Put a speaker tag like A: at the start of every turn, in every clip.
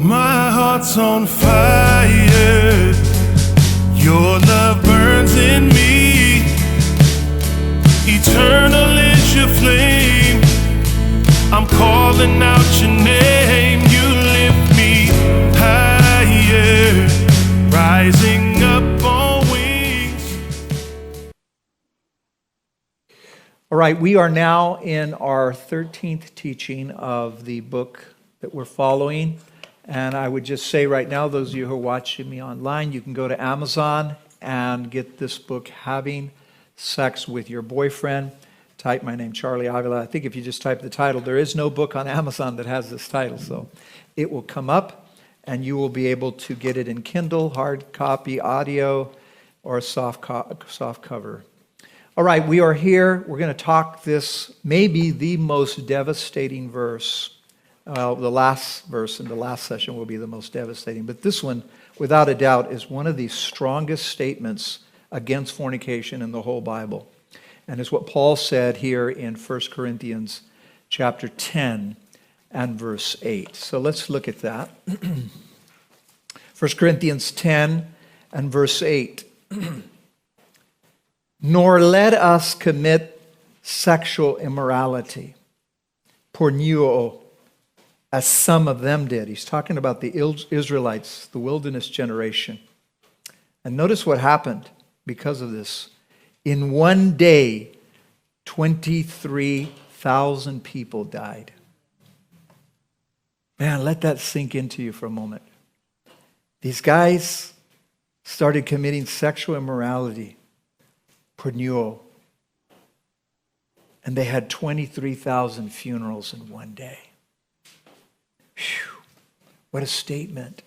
A: My heart's on fire. Your love burns in me. Eternal is your flame. I'm calling out your name. You lift me higher, rising up on wings.
B: All right, we are now in our 13th teaching of the book that we're following. And I would just say right now, those of you who are watching me online, you can go to Amazon and get this book, Having Sex with Your Boyfriend. Type my name, Charlie Avila. I think if you just type the title, there is no book on Amazon that has this title. So it will come up and you will be able to get it in Kindle, hard copy, audio, or soft cover. All right, we are here. We're going to talk this, maybe the most devastating verse. The last verse in the last session will be the most devastating. But this one, without a doubt, is one of the strongest statements against fornication in the whole Bible. And it's what Paul said here in 1 Corinthians chapter 10 and verse 8. So let's look at that. 1 Corinthians 10 and verse 8. Nor let us commit sexual immorality, pornuo, as some of them did. He's talking about the Israelites, the wilderness generation. And notice what happened because of this. In one day, 23,000 people died. Man, let that sink into you for a moment. These guys started committing sexual immorality, pornuo, and they had 23,000 funerals in one day. Whew, what a statement.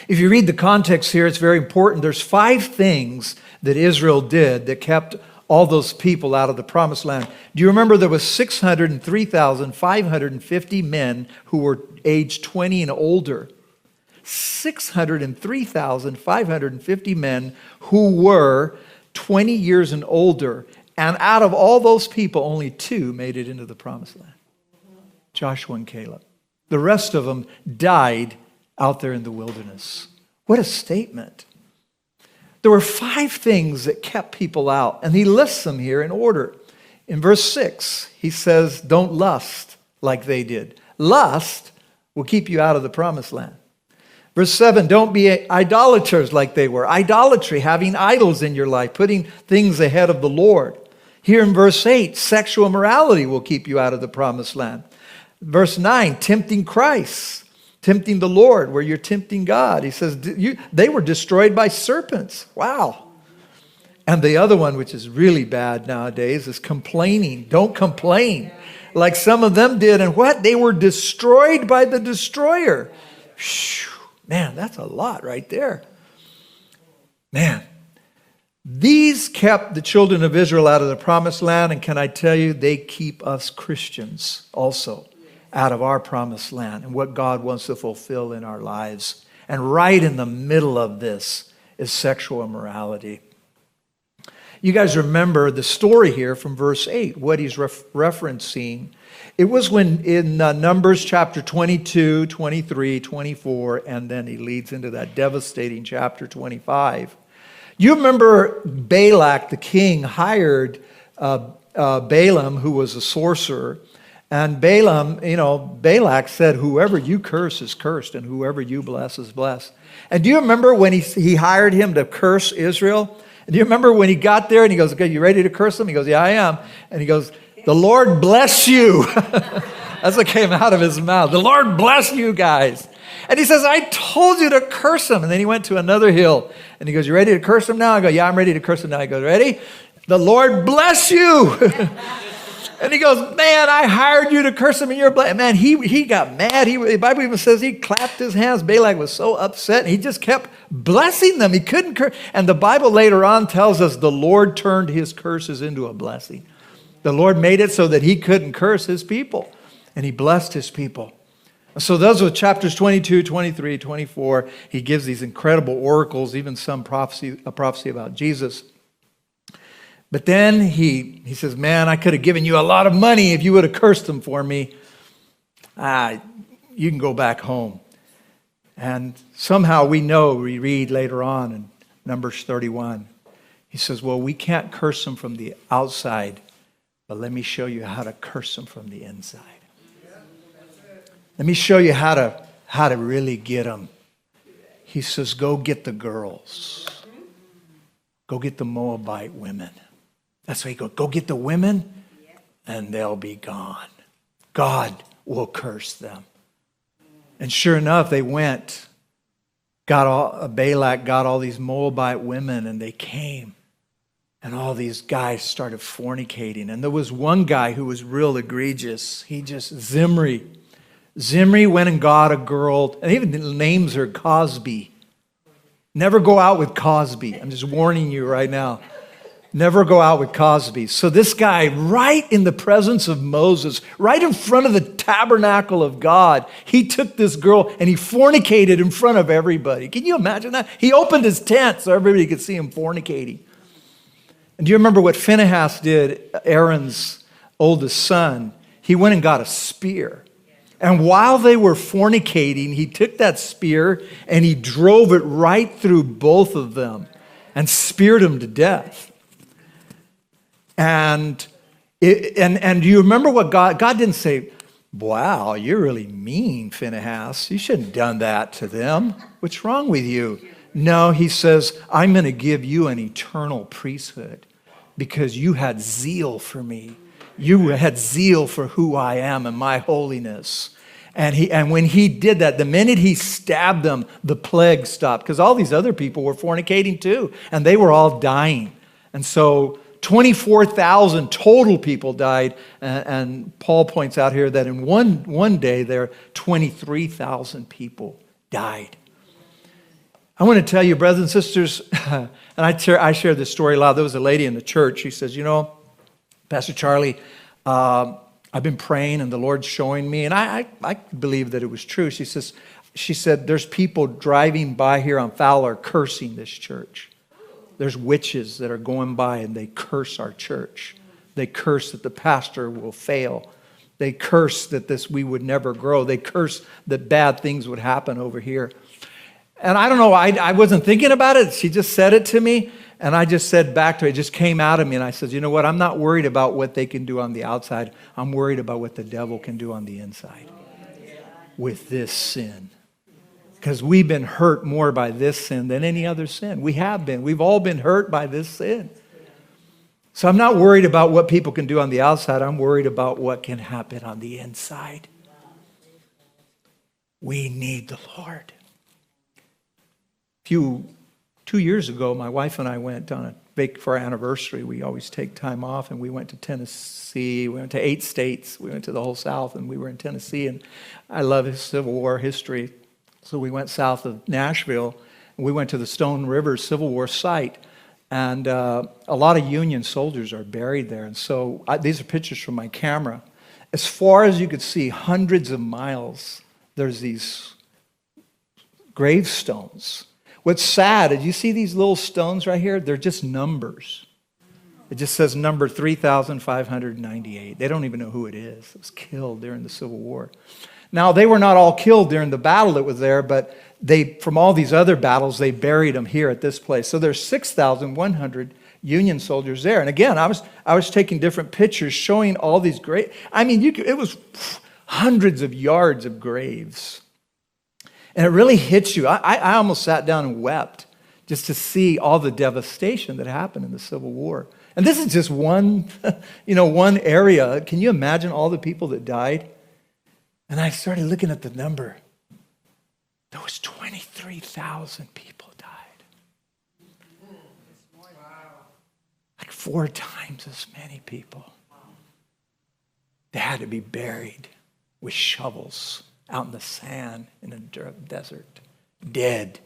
B: If you read the context here, it's very important. There's 5 things that Israel did that kept all those people out of the promised land. Do you remember there was 603,550 men who were aged 20 and older? 603,550 men who were 20 years and older. And out of all those people, only 2 made it into the promised land. Joshua and Caleb. The rest of them died out there in the wilderness. What a statement. There were 5 things that kept people out, and he lists them here in order. In verse 6, he says, don't lust like they did. Lust will keep you out of the promised land. Verse 7, don't be idolaters like they were. Idolatry, having idols in your life, putting things ahead of the Lord. Here in verse 8, sexual immorality will keep you out of the promised land. Verse 9, tempting Christ, tempting the Lord, where you're tempting God. He says, they were destroyed by serpents. Wow. And the other one, which is really bad nowadays, is complaining. Don't complain like some of them did. And what? They were destroyed by the destroyer. Whew. Man, that's a lot right there. Man, these kept the children of Israel out of the promised land. And can I tell you, they keep us Christians also out of our promised land and what God wants to fulfill in our lives. And right in the middle of this is sexual immorality. You guys remember the story here from verse 8, what he's referencing. It was when in Numbers chapter 22, 23, 24, and then he leads into that devastating chapter 25. You remember Balak, the king, hired Balaam, who was a sorcerer. And Balaam, Balak said, whoever you curse is cursed, and whoever you bless is blessed. And do you remember when he hired him to curse Israel? And do you remember when he got there and he goes, okay, you ready to curse them? He goes, yeah, I am. And he goes, the Lord bless you. That's what came out of his mouth. The Lord bless you guys. And he says, I told you to curse them. And then he went to another hill. And he goes, you ready to curse them now? I go, yeah, I'm ready to curse them now. I go, ready? The Lord bless you. And he goes, man, I hired you to curse him and you're blessed. Man, he got mad. The Bible even says he clapped his hands. Balak was so upset. And he just kept blessing them. He couldn't curse. And the Bible later on tells us the Lord turned his curses into a blessing. The Lord made it so that he couldn't curse his people. And he blessed his people. So those are chapters 22, 23, 24. He gives these incredible oracles, even some a prophecy about Jesus. But then he says, man, I could have given you a lot of money if you would have cursed them for me. You can go back home. And somehow we read later on in Numbers 31, he says, well, we can't curse them from the outside, but let me show you how to curse them from the inside. Let me show you how to really get them. He says, go get the girls. Go get the Moabite women. That's why he goes, go get the women and they'll be gone. God will curse them. And sure enough, they went, Balak got all these Moabite women, and they came. And all these guys started fornicating. And there was one guy who was real egregious. Zimri. Zimri went and got a girl, and even names her Cosby. Never go out with Cosby. I'm just warning you right now. Never go out with Cosby. So this guy, right in the presence of Moses, right in front of the tabernacle of God, he took this girl and he fornicated in front of everybody. Can you imagine that? He opened his tent so everybody could see him fornicating. And do you remember what Phinehas did, Aaron's oldest son? He went and got a spear. And while they were fornicating, he took that spear and he drove it right through both of them and speared them to death. And you remember what God didn't say, wow, you're really mean, Phinehas. You shouldn't have done that to them. What's wrong with you? No, he says, I'm going to give you an eternal priesthood because you had zeal for me. You had zeal for who I am and my holiness. And when he did that, the minute he stabbed them, the plague stopped because all these other people were fornicating too, and they were all dying. And so 24,000 total people died, and Paul points out here that in one day there 23,000 people died. I want to tell you, brothers and sisters, and I share this story a lot. There was a lady in the church. She says, Pastor Charlie, I've been praying and the Lord's showing me, and I believe that it was true. She said, there's people driving by here on Fowler cursing this church. There's witches that are going by and they curse our church. They curse that the pastor will fail. They curse that we would never grow. They curse that bad things would happen over here. And I don't know, I wasn't thinking about it. She just said it to me, and I just said back to her, it just came out of me, and I said, you know what, I'm not worried about what they can do on the outside. I'm worried about what the devil can do on the inside with this sin. Because we've been hurt more by this sin than any other sin. We have been. We've all been hurt by this sin. So I'm not worried about what people can do on the outside. I'm worried about what can happen on the inside. We need the Lord. 2 years ago, my wife and I went on for our anniversary. We always take time off, and we went to Tennessee. We went to 8 states. We went to the whole South, and we were in Tennessee. And I love his Civil War history. So we went south of Nashville, and we went to the Stone River Civil War site, and a lot of Union soldiers are buried there. And so these are pictures from my camera. As far as you could see, hundreds of miles, there's these gravestones. What's sad is you see these little stones right here? They're just numbers. It just says number 3,598. They don't even know who it is. It was killed during the Civil War. Now, they were not all killed during the battle that was there, but from all these other battles, they buried them here at this place. So there's 6,100 Union soldiers there. And again, I was taking different pictures showing all these graves. I mean, it was hundreds of yards of graves. And it really hits you. I almost sat down and wept just to see all the devastation that happened in the Civil War. And this is just one area. Can you imagine all the people that died? And I started looking at the number. There was 23,000 people died. Like 4 times as many people. They had to be buried with shovels out in the sand in the desert, dead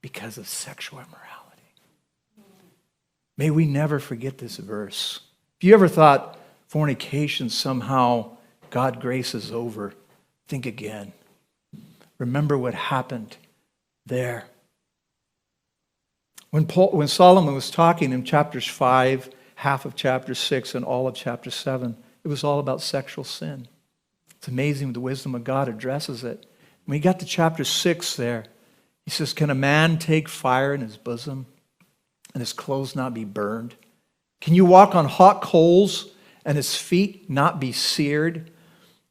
B: because of sexual immorality. May we never forget this verse. If you ever thought fornication somehow God graces over, think again. Remember what happened there. When Solomon was talking in chapters 5, half of chapter 6, and all of chapter 7, it was all about sexual sin. It's amazing the wisdom of God addresses it. When he got to chapter 6 there, he says, can a man take fire in his bosom and his clothes not be burned? Can you walk on hot coals and his feet not be seared?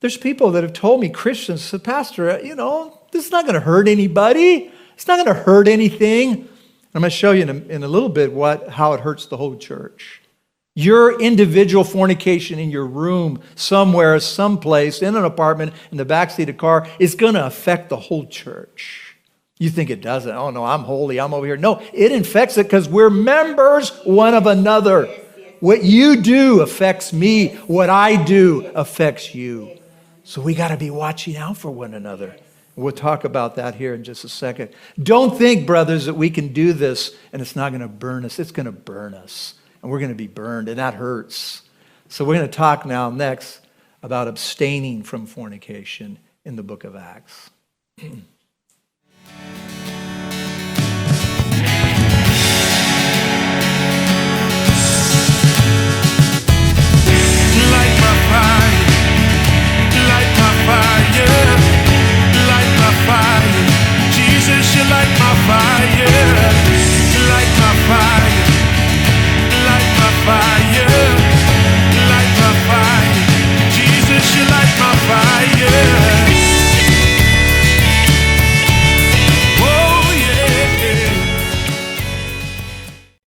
B: There's people that have told me, Christians, said, Pastor, this is not going to hurt anybody. It's not going to hurt anything. I'm going to show you in a little bit how it hurts the whole church. Your individual fornication in your room, somewhere, someplace, in an apartment, in the backseat of a car, is going to affect the whole church. You think it doesn't. Oh, no, I'm holy. I'm over here. No, it infects it because we're members one of another. What you do affects me. What I do affects you. So we got to be watching out for one another. We'll talk about that here in just a second. Don't think, brothers, that we can do this and it's not going to burn us. It's going to burn us. And we're going to be burned, and that hurts. So we're going to talk now next about abstaining from fornication in the book of Acts.